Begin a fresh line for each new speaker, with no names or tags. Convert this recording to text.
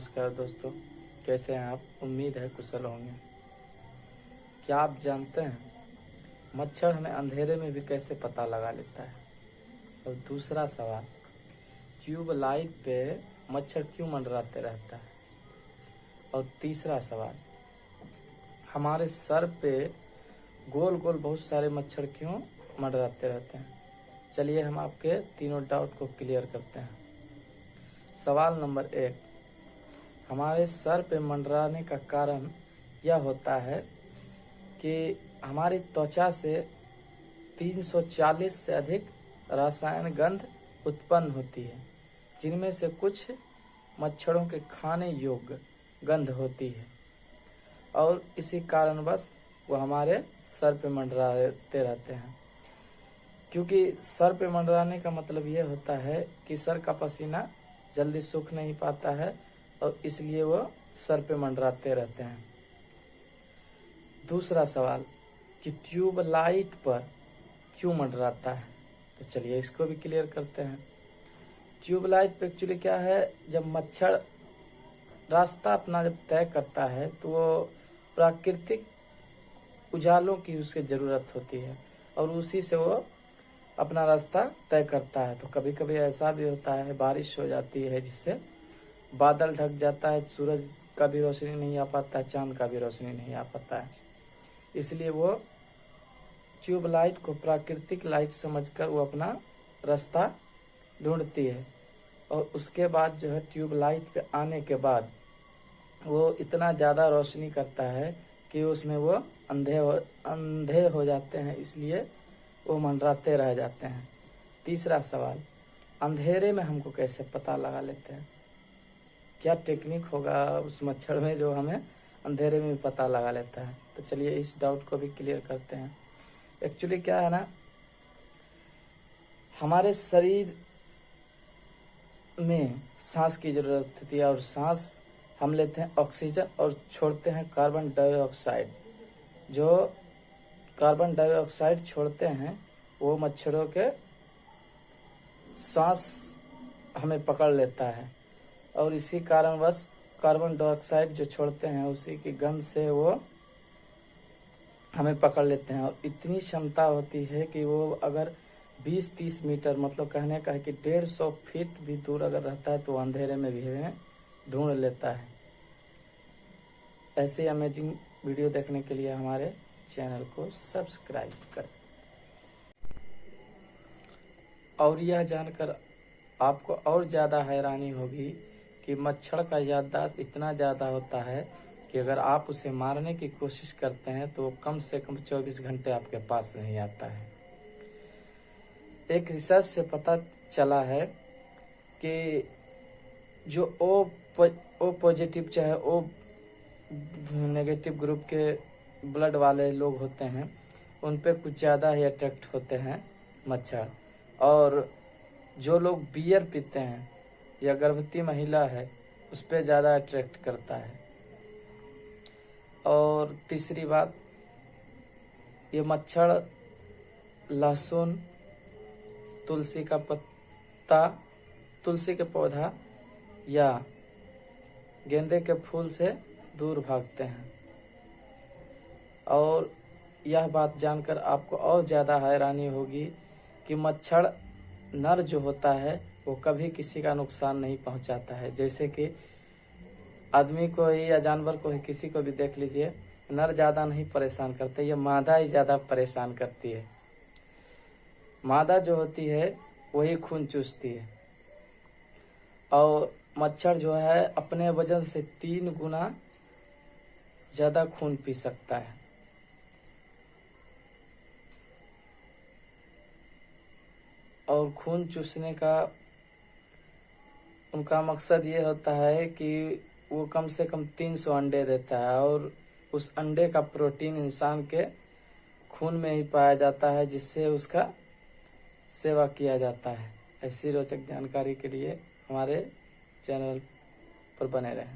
नमस्कार दोस्तों, कैसे हैं आप। उम्मीद है कुशल होंगे। क्या आप जानते हैं मच्छर हमें अंधेरे में भी कैसे पता लगा लेता है। और दूसरा सवाल, ट्यूब लाइट पे मच्छर क्यों मंडराते रहता है। और तीसरा सवाल, हमारे सर पे गोल गोल बहुत सारे मच्छर क्यों मंडराते रहते हैं। चलिए हम आपके तीनों डाउट को क्लियर करते हैं। सवाल नंबर 1, हमारे सर पे मंडराने का कारण यह होता है कि हमारी त्वचा से 340 से अधिक रासायनिक गंध उत्पन्न होती है, जिनमें से कुछ मच्छरों के खाने योग्य गंध होती है और इसी कारणवश वो हमारे सर पे मंडराते रहते हैं। क्योंकि सर पे मंडराने का मतलब ये होता है कि सर का पसीना जल्दी सूख नहीं पाता है और इसलिए वो सर पे मंडराते रहते हैं। दूसरा सवाल कि ट्यूब लाइट पर क्यों मंडराता है, तो चलिए इसको भी क्लियर करते हैं। ट्यूब लाइट पे एक्चुअली क्या है, जब मच्छर रास्ता अपना जब तय करता है तो वो प्राकृतिक उजालों की उसकी ज़रूरत होती है और उसी से वो अपना रास्ता तय करता है। तो कभी कभी ऐसा भी होता है, बारिश हो जाती है जिससे बादल ढक जाता है, सूरज का भी रोशनी नहीं आ पाता है, चांद का भी रोशनी नहीं आ पाता है। इसलिए वो ट्यूब लाइट को प्राकृतिक लाइट समझकर वो अपना रास्ता ढूंढती है और उसके बाद जो है ट्यूब लाइट पे आने के बाद वो इतना ज़्यादा रोशनी करता है कि उसमें वो अंधे हो जाते हैं, इसलिए वो मंडराते रह जाते हैं। तीसरा सवाल, अंधेरे में हमको कैसे पता लगा लेते हैं। क्या टेक्निक होगा उस मच्छर में जो हमें अंधेरे में पता लगा लेता है। तो चलिए इस डाउट को भी क्लियर करते हैं। एक्चुअली क्या है ना, हमारे शरीर में सांस की ज़रूरत होती है और सांस हम लेते हैं ऑक्सीजन और छोड़ते हैं कार्बन डाइऑक्साइड। जो कार्बन डाइऑक्साइड छोड़ते हैं वो मच्छरों के सांस हमें पकड़ लेता है और इसी कारणवश कार्बन डाइऑक्साइड जो छोड़ते हैं उसी की गंध से वो हमें पकड़ लेते हैं। और इतनी क्षमता होती है कि वो अगर 20-30 मीटर, मतलब कहने का है कि 150 फीट भी दूर अगर रहता है तो अंधेरे में भी हमें ढूंढ लेता है। ऐसे अमेजिंग वीडियो देखने के लिए हमारे चैनल को सब्सक्राइब करें। और यह जानकर आपको और ज़्यादा हैरानी होगी कि मच्छर का याददाश्त इतना ज़्यादा होता है कि अगर आप उसे मारने की कोशिश करते हैं तो वो कम से कम 24 घंटे आपके पास नहीं आता है। एक रिसर्च से पता चला है कि जो ओ पॉजिटिव चाहे ओ नेगेटिव ग्रुप के ब्लड वाले लोग होते हैं उन पे कुछ ज़्यादा ही अट्रैक्ट होते हैं मच्छर। और जो लोग बियर पीते हैं या गर्भवती महिला है उस पर ज़्यादा अट्रैक्ट करता है। और तीसरी बात, ये मच्छर लहसुन, तुलसी का पत्ता, तुलसी के पौधा या गेंदे के फूल से दूर भागते हैं। और यह बात जानकर आपको और ज़्यादा हैरानी होगी कि मच्छर नर जो होता है वो कभी किसी का नुकसान नहीं पहुंचाता है। जैसे कि आदमी को ही या जानवर को ही, किसी को भी देख लीजिए, नर ज़्यादा नहीं परेशान करते, ये मादा ही ज़्यादा परेशान करती है। मादा जो होती है वही खून चूसती है और मच्छर जो है अपने वजन से 3 गुना ज़्यादा खून पी सकता है। और खून चूसने का उनका मकसद ये होता है कि वो कम से कम 300 अंडे देता है और उस अंडे का प्रोटीन इंसान के खून में ही पाया जाता है, जिससे उसका सेवा किया जाता है। ऐसी रोचक जानकारी के लिए हमारे चैनल पर बने रहें।